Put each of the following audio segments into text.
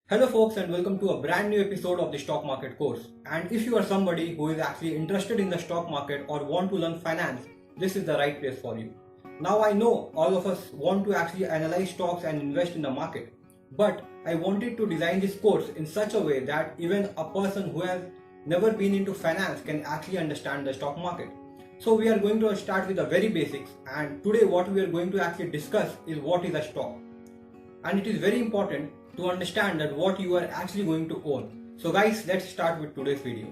Hello folks, and welcome to a brand new episode of the stock market course. And if you are somebody who is actually interested in the stock market or want to learn finance, this is the right place for you. Now I know all of us want to actually analyze stocks and invest in the market, but I wanted to design this course in such a way that even a person who has never been into finance can actually understand the stock market. So we are going to start with the very basics, and today what we are going to actually discuss is what is a stock. And it is very important to understand that what you are actually going to own. So guys, let's start with today's video.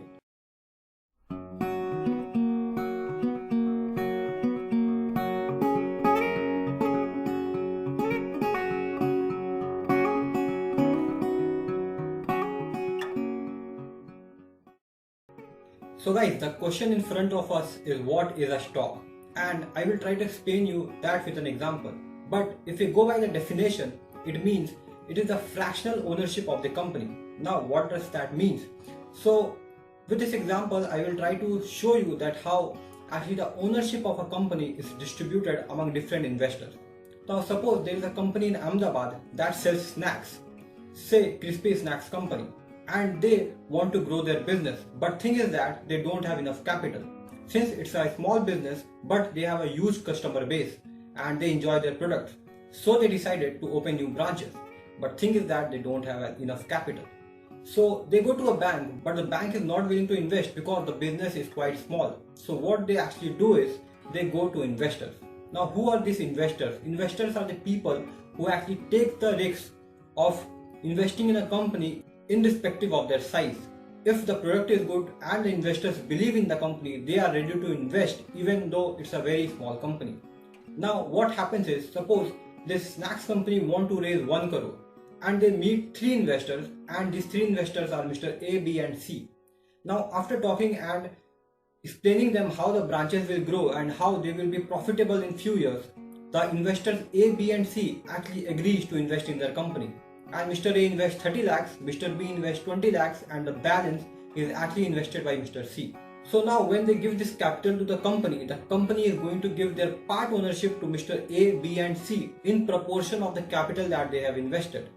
So guys, the question in front of us is what is a stock? And I will try to explain you that with an example. But if we go by the definition, it means it is the fractional ownership of the company. Now what does that mean? So with this example, I will try to show you that how actually the ownership of a company is distributed among different investors. Now suppose there is a company in Ahmedabad that sells snacks, say Crispy Snacks Company, and they want to grow their business, but thing is that they don't have enough capital. Since it's a small business but they have a huge customer base and they enjoy their products, so they decided to open new branches, but thing is that they don't have enough capital. So they go to a bank, but the bank is not willing to invest because the business is quite small. So what they actually do is they go to investors. Now who are these investors? Investors are the people who actually take the risk of investing in a company irrespective of their size. If the product is good and the investors believe in the company, they are ready to invest even though it's a very small company. Now what happens is, suppose this snacks company want to raise 1 crore and they meet 3 investors, and these 3 investors are Mr. A, B and C. Now after talking and explaining them how the branches will grow and how they will be profitable in few years, the investors A, B and C actually agrees to invest in their company. And Mr. A invests 30 lakhs, Mr. B invests 20 lakhs, and the balance is actually invested by Mr. C. So now when they give this capital to the company is going to give their part ownership to Mr. A, B and C in proportion of the capital that they have invested.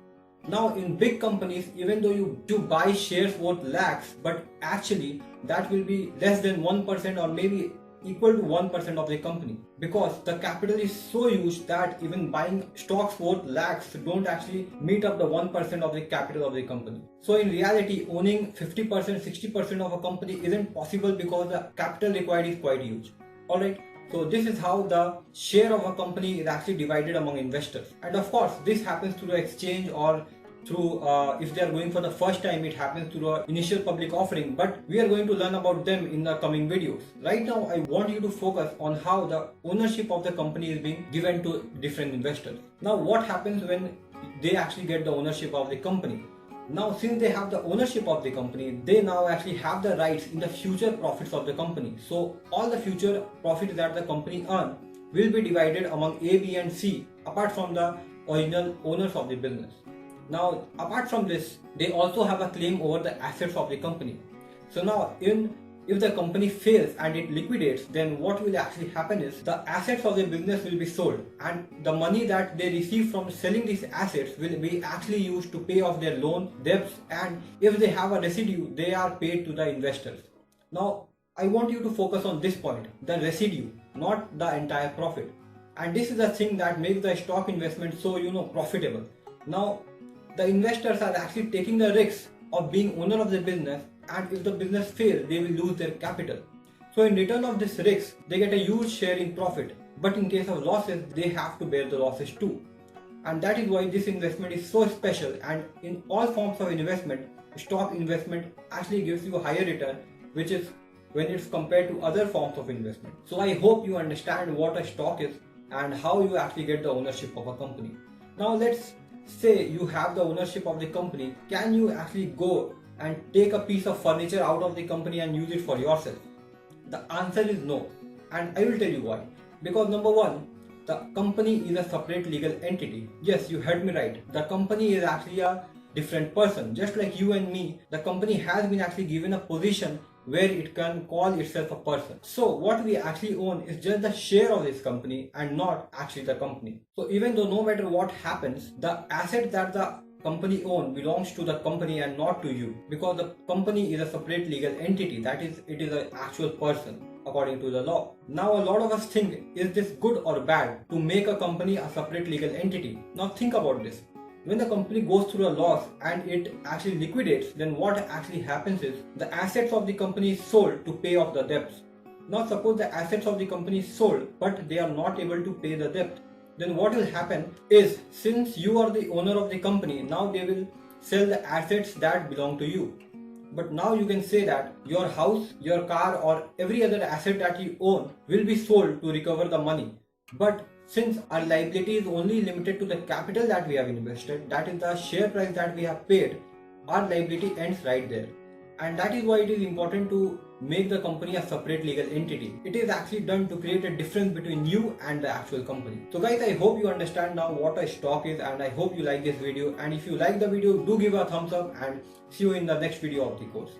Now in big companies, even though you buy shares worth lakhs, but actually that will be less than 1% or maybe equal to 1% of the company, because the capital is so huge that even buying stocks worth lakhs don't actually meet up the 1% of the capital of the company. So in reality, owning 50%, 60% of a company isn't possible because the capital required is quite huge. Alright, so this is how the share of a company is actually divided among investors. And of course, this happens through the exchange or through if they are going for the first time, it happens through an initial public offering, but we are going to learn about them in the coming videos. Right now I want you to focus on how the ownership of the company is being given to different investors. Now what happens when they actually get the ownership of the company? Now since they have the ownership of the company, they now actually have the rights in the future profits of the company. So all the future profits that the company earn will be divided among A, B and C apart from the original owners of the business. Now apart from this, they also have a claim over the assets of the company. So now if the company fails and it liquidates, then what will actually happen is the assets of the business will be sold, and the money that they receive from selling these assets will be actually used to pay off their loan debts, and if they have a residue, they are paid to the investors. Now I want you to focus on this point, the residue, not the entire profit. And this is the thing that makes the stock investment so profitable. Now the investors are actually taking the risk of being owner of the business, and if the business fails, they will lose their capital. So in return of this risk, they get a huge share in profit, but in case of losses, they have to bear the losses too. And that is why this investment is so special, and in all forms of investment, stock investment actually gives you a higher return, which is when it's compared to other forms of investment. So I hope you understand what a stock is and how you actually get the ownership of a company. Now let's say you have the ownership of the company. Can you actually go and take a piece of furniture out of the company and use it for yourself? The answer is no, and I will tell you why. Because number one, the company is a separate legal entity. Yes, you heard me right. The company is actually a different person. Just like you and me, the company has been actually given a position where it can call itself a person. So what we actually own is just the share of this company and not actually the company. So even though no matter what happens, the asset that the company owns belongs to the company and not to you, because the company is a separate legal entity, that is, it is an actual person according to the law. Now a lot of us think, is this good or bad to make a company a separate legal entity? Now think about this. When the company goes through a loss and it actually liquidates, then what actually happens is the assets of the company is sold to pay off the debts. Now suppose the assets of the company is sold but they are not able to pay the debt. Then what will happen is, since you are the owner of the company, now they will sell the assets that belong to you. But now you can say that your house, your car or every other asset that you own will be sold to recover the money. But since our liability is only limited to the capital that we have invested, that is the share price that we have paid, our liability ends right there. And that is why it is important to make the company a separate legal entity. It is actually done to create a difference between you and the actual company. So guys, I hope you understand now what a stock is, and I hope you like this video. And if you like the video, do give a thumbs up, and see you in the next video of the course.